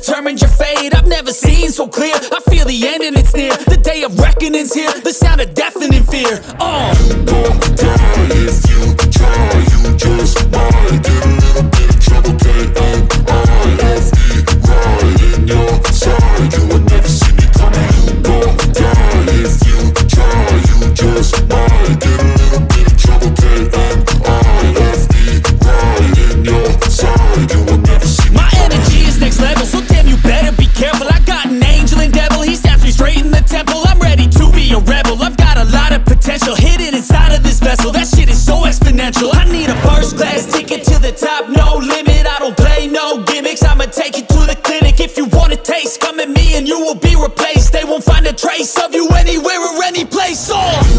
determined your fate. I've never seen so clear. I feel the end and it's near. The day of reckoning's here. The sound of deafening fear. You gon' die if you try. You just might get a little bit of trouble. K-N-I-F-E right in your side. You will never see me coming. You gon' die if you try. You just might get a little bit of trouble. K-N-I-F-E right in your side. You will never see me. My energy is next level, so damn you better be careful. I got an angel and devil, he stabs me straight in the temple. I'm ready to be a rebel. I've got a lot of potential hidden inside of this vessel. That shit is so exponential. I need you will be replaced. They won't find a trace of you anywhere or any place. Oh,